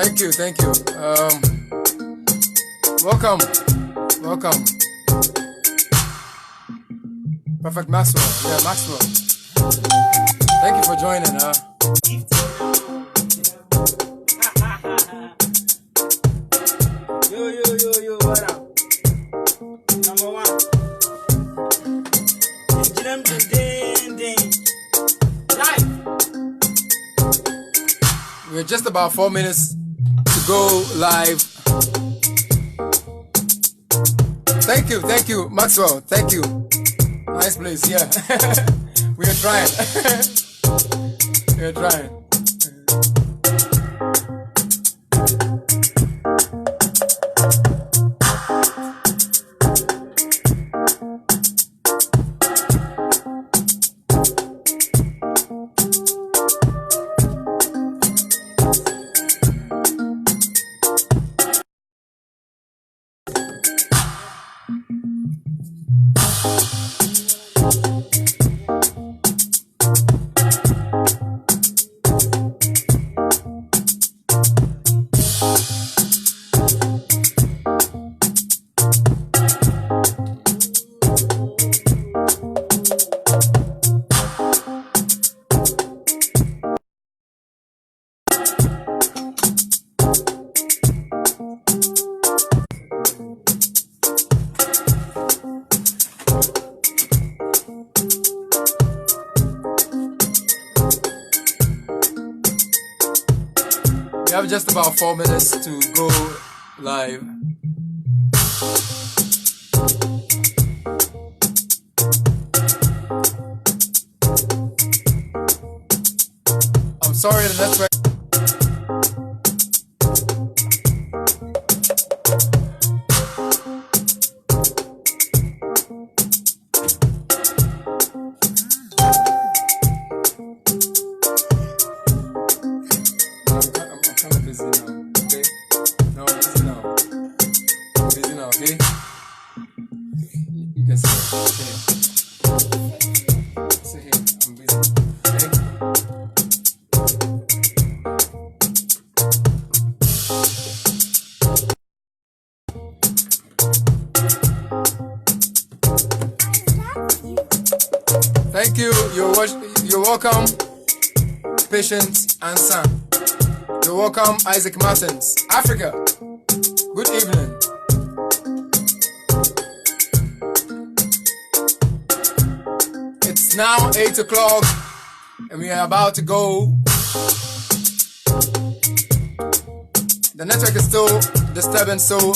Thank you, thank you. Welcome, welcome. Perfect Maxwell, yeah, Maxwell. Thank you for joining, Yo, what up? Number one. Live. We're just about 4 minutes to go live. Thank you, Maxwell. Thank you. Nice place, yeah. We are trying. We are trying. We have just about 4 minutes to go live. I'm sorry the network. Thank you. You're welcome, Patience and Sam. You're welcome, Isaac Martins. Africa. Good evening. It's now 8 o'clock and we are about to go. The network is still disturbing, so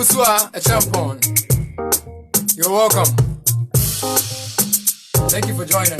Bonsoir, a champon. You're welcome. Thank you for joining.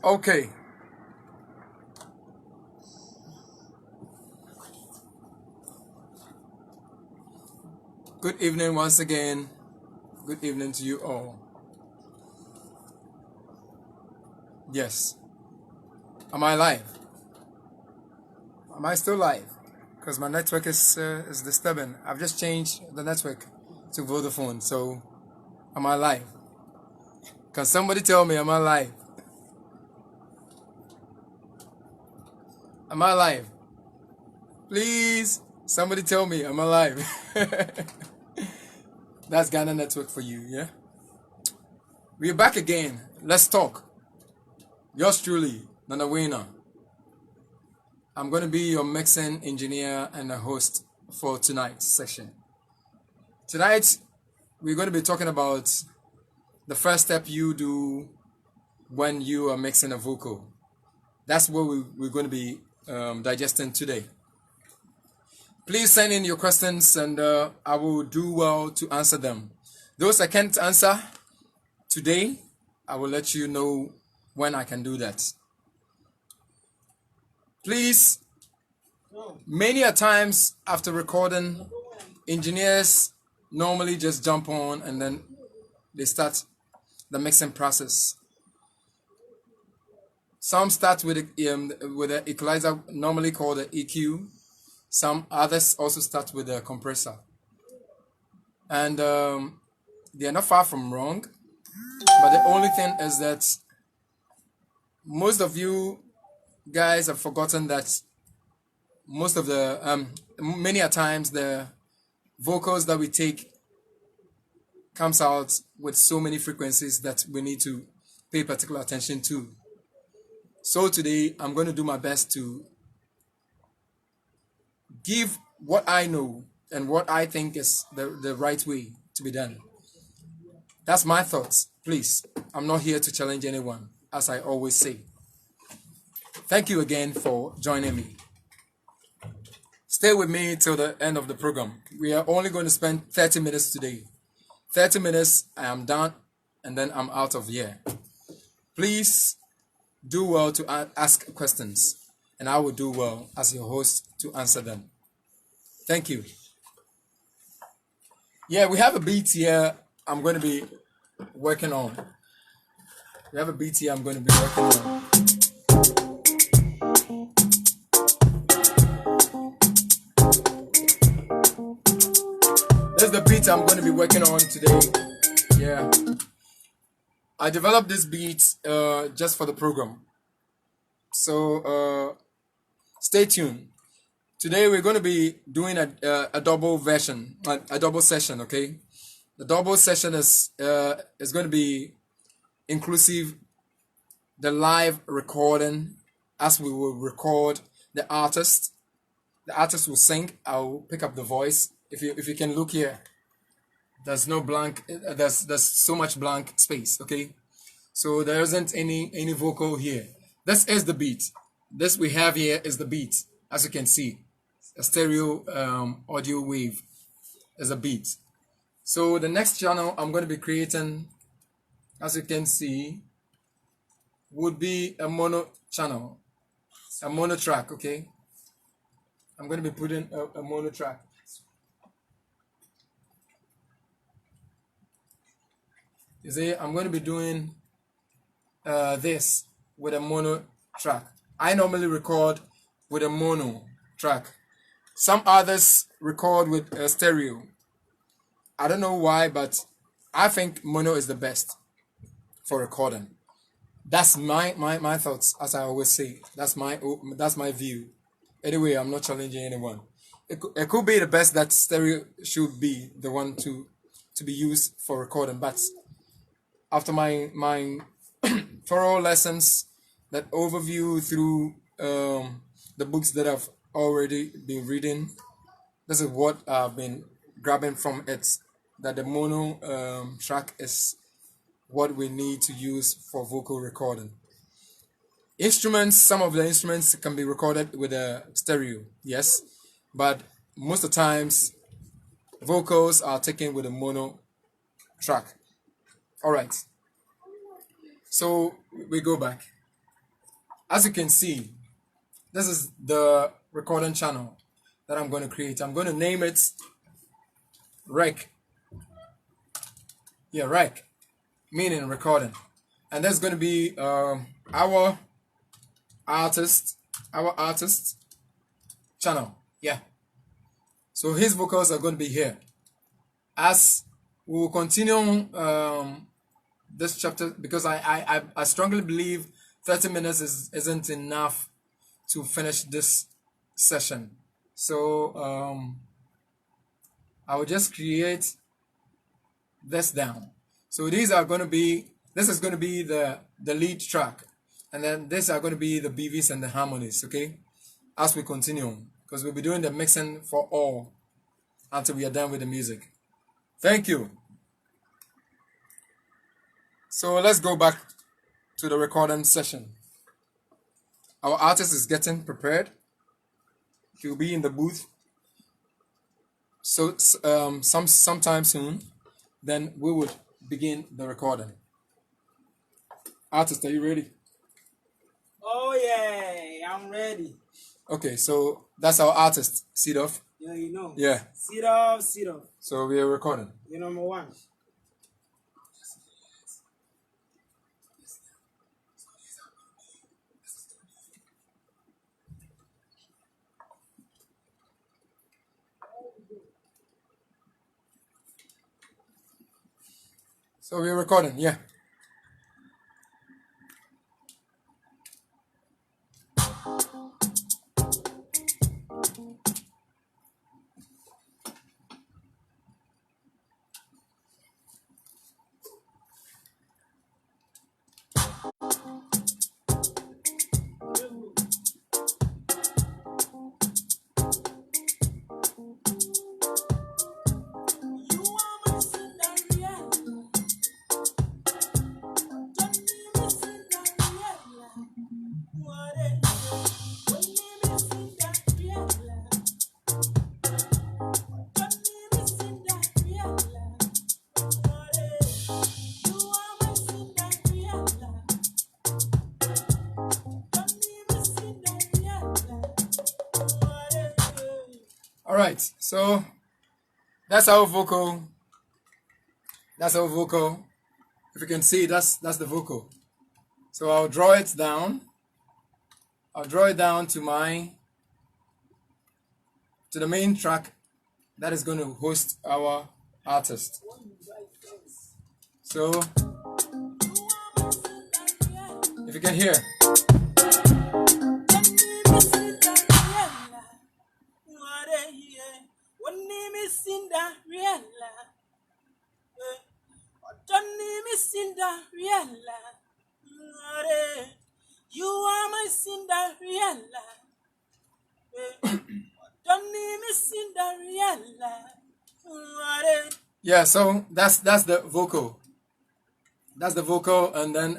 Okay. Good evening once again. Good evening to you all. Yes. Am I live? Am I still live? Because my network is disturbing. I've just changed the network to Vodafone. So, am I live? Can somebody tell me, am I live? Am I live? Please, somebody tell me, am I live? That's Ghana network for you, yeah? We're back again. Let's talk. Yours truly, Nana Wiener. I'm going to be your mixing engineer and a host for tonight's session. Tonight, we're going to be talking about the first step you do when you are mixing a vocal. That's what we're going to be digesting today. Please send in your questions and I will do well to answer them. Those I can't answer today, I will let you know when I can do that. Please, many a times after recording, engineers normally just jump on and then they start the mixing process. Some start with an equalizer, normally called the EQ. Some others also start with a compressor. And they are not far from wrong. But the only thing is that most of you guys have forgotten that most of the, many a times the vocals that we take comes out with so many frequencies that we need to pay particular attention to. So today I'm going to do my best to give what I know and what I think is the right way to be done. That's my thoughts. Please, I'm not here to challenge anyone, as I always say. Thank you again for joining me. Stay with me till the end of the program. We are only going to spend 30 minutes today. 30 minutes, I am done, and then I'm out of here. Please do well to ask questions, and I will do well as your host to answer them. Thank you. Yeah, we have a beat here I'm going to be working on. We have a beat here I'm going to be working on. That's the beat I'm going to be working on today. Yeah. I developed this beat just for the program. So stay tuned. Today we're going to be doing a double version, a double session, okay? The double session is going to be inclusive the live recording, as we will record the artist. The artist will sing. I'll pick up the voice. If you can look here, there's no blank. There's so much blank space. Okay, so there isn't any vocal here. This is the beat. This we have here is the beat. As you can see, a stereo audio wave is a beat. So the next channel I'm going to be creating, as you can see, would be a mono channel, a mono track. Okay, I'm going to be putting a mono track. You see, I'm going to be doing this with a mono track. I normally record with a mono track. Some others record with a stereo. I don't know why, but I think mono is the best for recording. That's my thoughts, as I always say. That's my view. Anyway, I'm not challenging anyone. It could be the best that stereo should be the one to be used for recording, but after my thorough lessons, that overview through the books that I've already been reading, this is what I've been grabbing from it, that the mono track is what we need to use for vocal recording. Instruments, some of the instruments can be recorded with a stereo, yes, but most of the times vocals are taken with a mono track. All right, so we go back. As you can see, this is the recording channel that I'm going to create. I'm going to name it rec. Yeah, rec, meaning recording. And that's going to be our artist channel. Yeah. So his vocals are going to be here. As we will continue this chapter, because I strongly believe 30 minutes isn't enough to finish this session. So I will just create this down. So this is going to be the lead track, and then these are going to be the BVs and the harmonies, okay, as we continue, because we'll be doing the mixing for all until we are done with the music. Thank you. So let's go back to the recording session. Our artist is getting prepared. He'll be in the booth So sometime soon, then we would begin the recording. Artist, are you ready? Oh yeah, I'm ready. Okay, so that's our artist, Cedolf. Yeah, you know. Yeah. Cedolf, Cedolf. So we are recording. You're number one. So we are recording. Yeah. You are my Cinderella. Don't leave me Cinderella. What a don't leave me Cinderella. Don't leave me Cinderella. What a you are my Cinderella. Don't leave me Cinderella. What a All right. So that's our vocal. That's our vocal. If you can see, that's the vocal. So I'll draw it down. I'll draw it down to the main track that is going to host our artist. So if you can hear, You are my Cinderella. Don't leave me Cinderella. yeah. So that's the vocal. That's the vocal, and then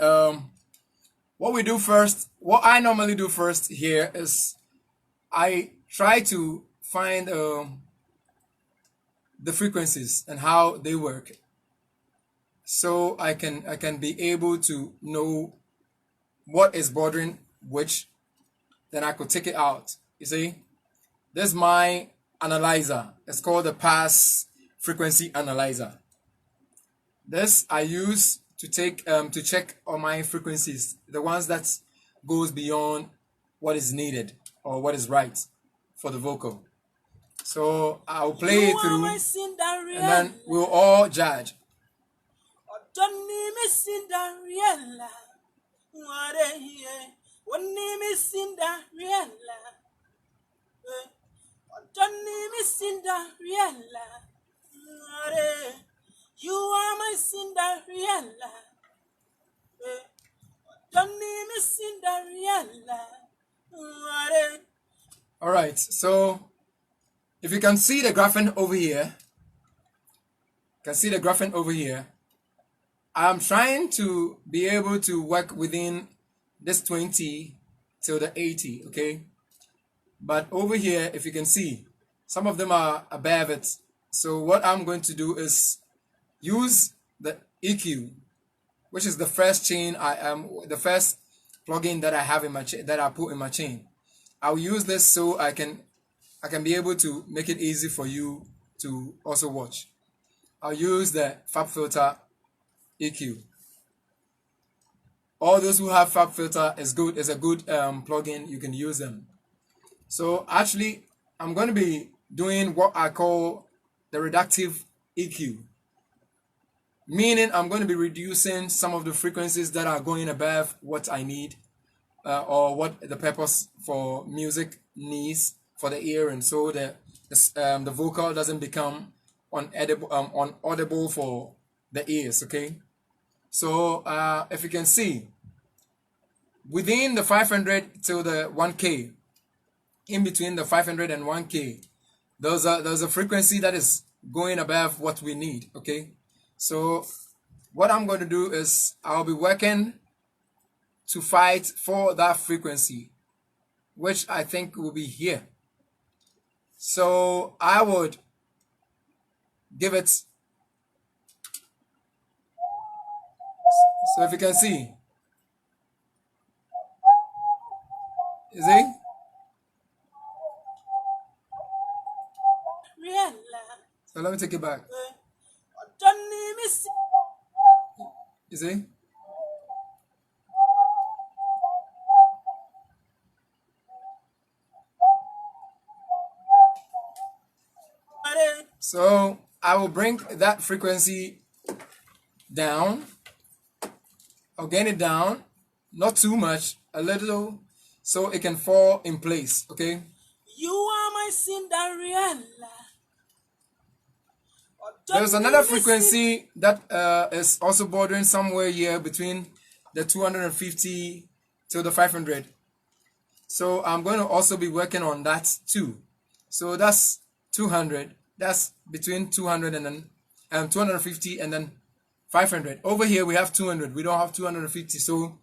what we do first, what I normally do first here is I try to find the frequencies and how they work, so I can be able to know what is bothering which. Then I could take it out. You see, this is my analyzer. It's called the pass frequency analyzer. This I use to check on my frequencies, the ones that goes beyond what is needed or what is right for the vocal. So I'll play it through, and then we'll all judge. Don't leave me Cinderella. What name is Cinderella? Don't leave me Cinderella. You are my Cinderella. Don't leave me Cinderella. All right. So if you can see the graphing over here, I'm trying to be able to work within this 20 till the 80, okay? But over here, if you can see, some of them are above it. So what I'm going to do is use the EQ, which is the first the first plugin that I have in my that I put in my chain. I'll use this so I can be able to make it easy for you to also watch. I'll use the Fab Filter EQ. All those who have Fab Filter is a good plugin. You can use them. So actually, I'm going to be doing what I call the reductive EQ, meaning I'm going to be reducing some of the frequencies that are going above what I need, or what the purpose for music needs for the ear, and so the vocal doesn't become unaudible for the ears. Okay. So if you can see, within the 500 to the 1K, in between the 500 and 1K, there's a frequency that is going above what we need. Okay. So what I'm going to do is I'll be working to fight for that frequency, which I think will be here. So I would give it. So if you can see, you see? So let me take it back. You see? So I will bring that frequency down. I'll gain it down, not too much, a little, so it can fall in place. Okay. You are my Cinderella. There's another frequency that is also bordering somewhere here between the 250 to the 500. So I'm going to also be working on that too. So that's 200. That's between 200 and then 250 and then 500. Over here we have 200. We don't have 250. So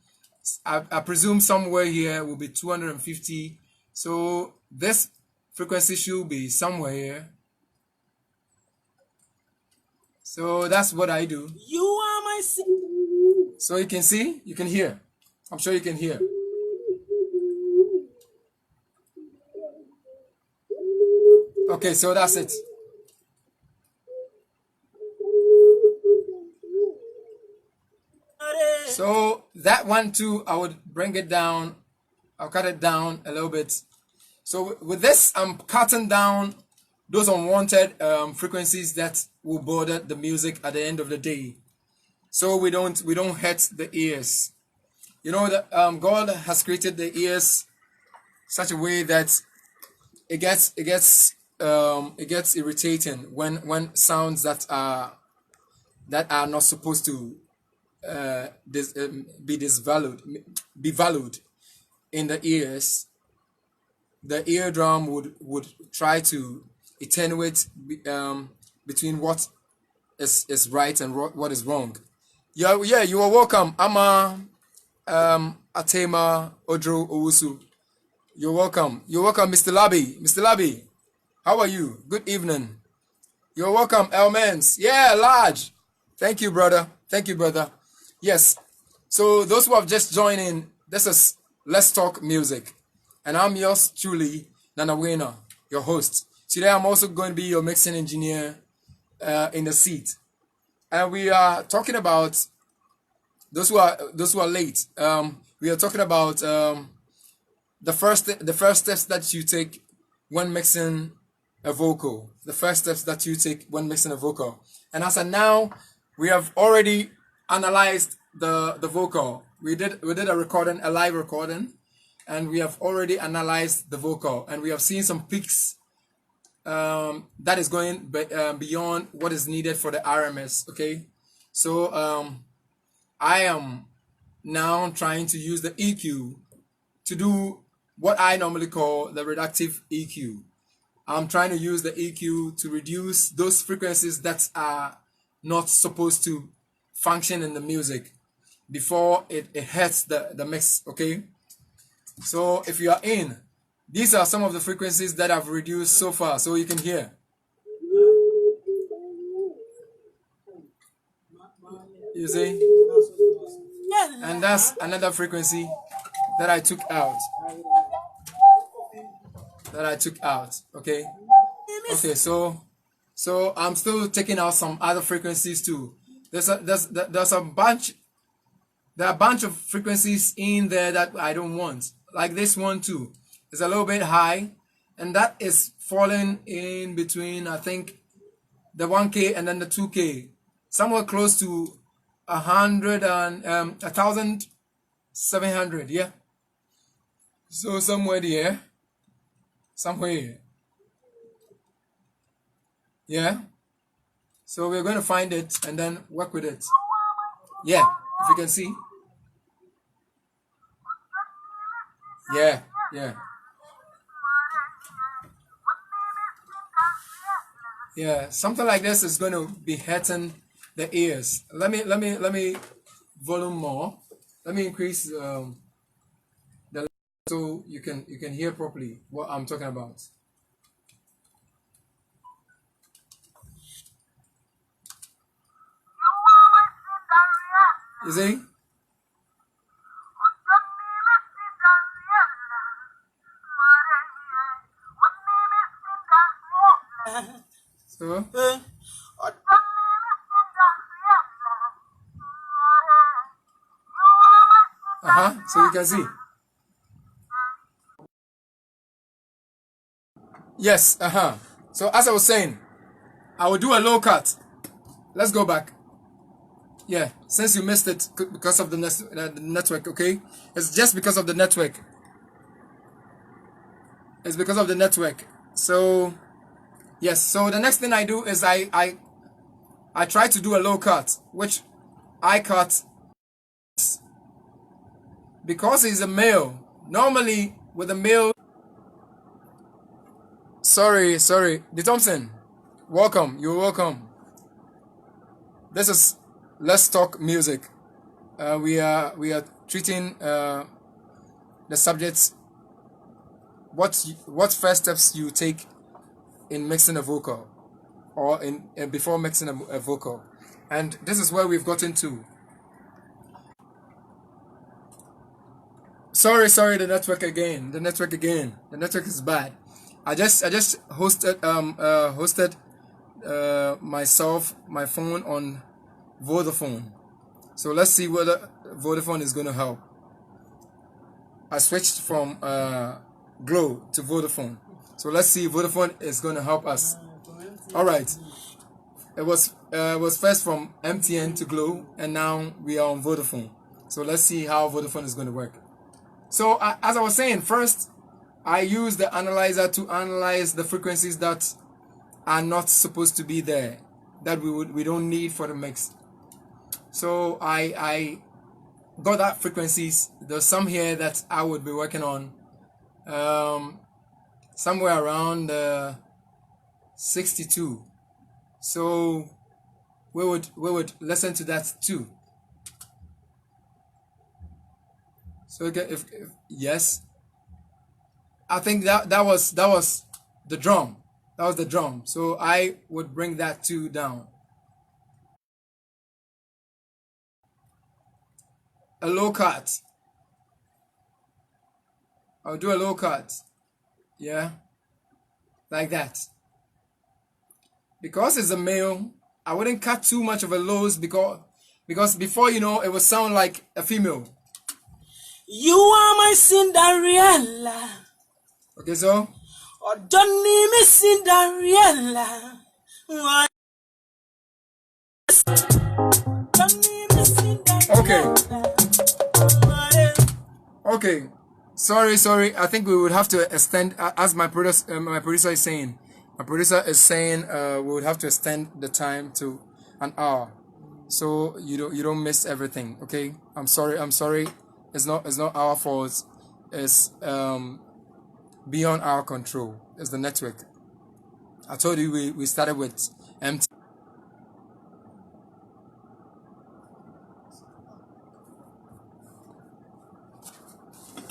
I presume somewhere here will be 250. So this frequency should be somewhere here. So that's what I do. You are my So you can see, you can hear. I'm sure you can hear. Okay, so that's it. So that one too, I would bring it down. I'll cut it down a little bit. So with this, I'm cutting down those unwanted frequencies that will bother the music at the end of the day. So we don't hurt the ears. You know that God has created the ears such a way that it gets irritating when sounds that are not supposed to be valued in the ears. The eardrum would try to attenuate between what is right and what is wrong. Yeah, you are welcome. Ama Atema Odro Owusu. You're welcome. You're welcome, Mr. Labi. Mr. Labi, how are you? Good evening. You're welcome, Elmans. Yeah, large. Thank you, brother. Thank you, brother. Yes. So those who have just joined in, this is Let's Talk Music. And I'm yours truly, Nana Wiener, your host. Today I'm also going to be your mixing engineer in the seat. And we are talking about those who are late. We are talking about the first steps that you take when mixing a vocal. The first steps that you take when mixing a vocal. And as of now, we have already analyzed the vocal. We did a recording, a live recording, and we have already analyzed the vocal, and we have seen some peaks that is going beyond what is needed for the RMS. Okay, so I am now trying to use the EQ to do what I normally call the reductive EQ. I'm trying to use the EQ to reduce those frequencies that are not supposed to function in the music before it hurts the mix. Okay, so if you are in, these are some of the frequencies that I've reduced so far, so you can hear. You see? And that's another frequency that I took out. Okay? Okay, so I'm still taking out some other frequencies too. There's a bunch of frequencies in there that I don't want. Like this one too. It's a little bit high, and that is falling in between, I think, the 1K and then the 2K. Somewhere close to 100 and 1,700, yeah. So somewhere there. Somewhere. Yeah. So we're going to find it and then work with it. Yeah, if you can see. Yeah, yeah. Yeah, something like this is going to be hurting the ears. Let me volume more. Let me increase the so you can hear properly what I'm talking about. You see? So, so you can see. Yes, So as I was saying, I will do a low cut. Let's go back. Yeah, since you missed it because of the network, okay? It's just because of the network. It's because of the network. So, yes, so the next thing I do is I try to do a low cut, which I cut because he's a male. Normally, with a male... Sorry. The Thompson, welcome. You're welcome. This is Let's Talk Music. We are treating the subjects. What first steps you take in mixing a vocal, or in before mixing a vocal, and this is where we've gotten to. Sorry, the network again. The network is bad. I just hosted my phone on Vodafone. So let's see whether Vodafone is going to help. I switched from Glow to Vodafone. So let's see if Vodafone is going to help us. All right. It was first from MTN to Glow, and now we are on Vodafone. So let's see how Vodafone is going to work. So as I was saying, first I use the analyzer to analyze the frequencies that are not supposed to be there, that we don't need for the mix. So I got that frequencies. There's some here that I would be working on, somewhere around 62. So we would listen to that too. So if yes, I think that was the drum. That was the drum. So I would bring that too down. A low cut. I'll do a low cut. Yeah. Like that. Because it's a male, I wouldn't cut too much of a lows because before you know it would sound like a female. You are my Cinderella. Okay, so? Oh, don't need me Cinderella. Okay. Sorry. I think we would have to extend, as my producer is saying. My producer is saying we would have to extend the time to an hour, so you don't miss everything. Okay. I'm sorry. It's not our fault. It's beyond our control. It's the network. I told you we started with empty.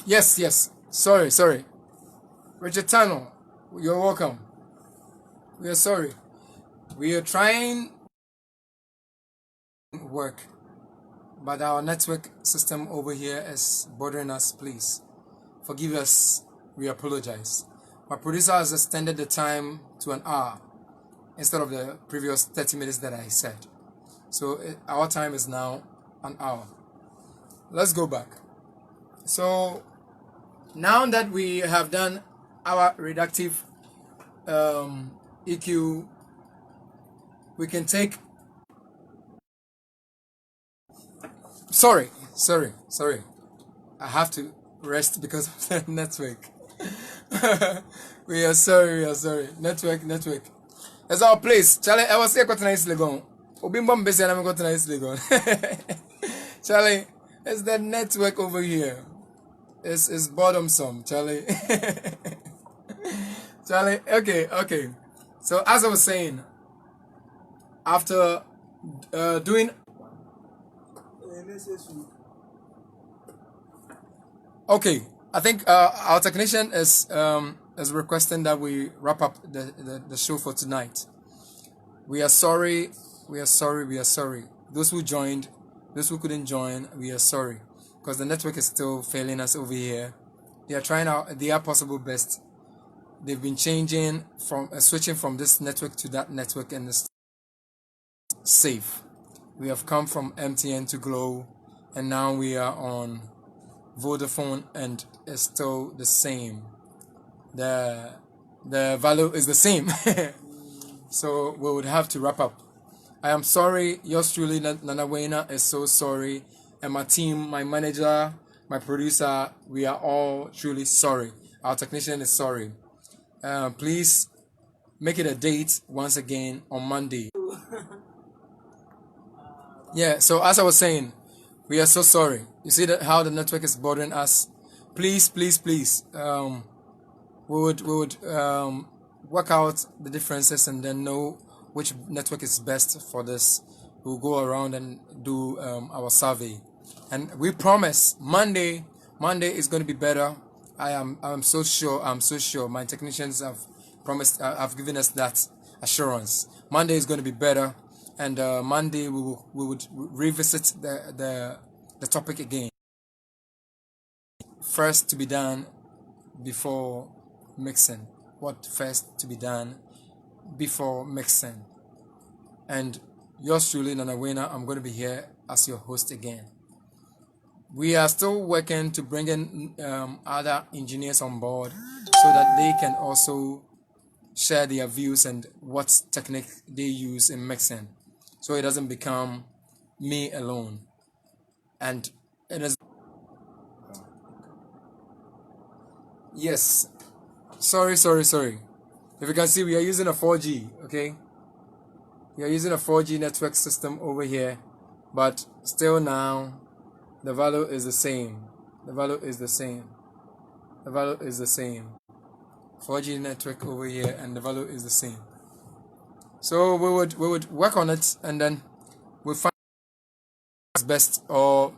Yes. Sorry. Richard Tano, you're welcome. We are sorry. We are trying to work, but our network system over here is bothering us. Please forgive us. We apologize. My producer has extended the time to an hour instead of the previous 30 minutes that I said. So our time is now an hour. Let's go back. So now that we have done our reductive EQ, we can take... Sorry. I have to rest because of the network. We are sorry. Network. It's our place. Charlie, I was here got nice legon. Obimba mbesi and I'm got nice legon. Charlie, it's the network over here. It's bottomsome, Charlie. Charlie, okay. So as I was saying, after doing... Okay, I think our technician is requesting that we wrap up the show for tonight. We are sorry. Those who joined, Those who couldn't join, we are sorry, because the network is still failing us over here. They are trying out their possible best. They've been changing from switching from this network to that network, and it's safe. We have come from MTN to Glow, and now we are on Vodafone, and it's still the same. The value is the same. So we would have to wrap up. I am sorry. Yours truly, Nana Wiener, is so sorry, and my team, my manager, my producer, we are all truly sorry. Our technician is sorry. Please make it a date once again on Monday. Yeah, so as I was saying, we are so sorry. You see that how the network is bothering us. Please, please, please. We would work out the differences and then know which network is best for this. We'll go around and do our survey, and we promise Monday is going to be better. I'm so sure. My technicians have promised. Have given us that assurance. Monday is going to be better, and Monday we would revisit the topic again. First to be done before mixing. What first to be done before mixing? And yours truly, Nana Wiener, I'm going to be here as your host again. We are still working to bring in other engineers on board so that they can also share their views and what technique they use in mixing, so it doesn't become me alone. And it is, yes, sorry. If you can see, we are using a 4G, okay? We are using a 4G network system over here, but still now the value is the same. The value is the same. 4G network over here, and the value is the same. So we would work on it, and then we'll find what's best or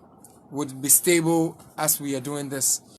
would be stable as we are doing this.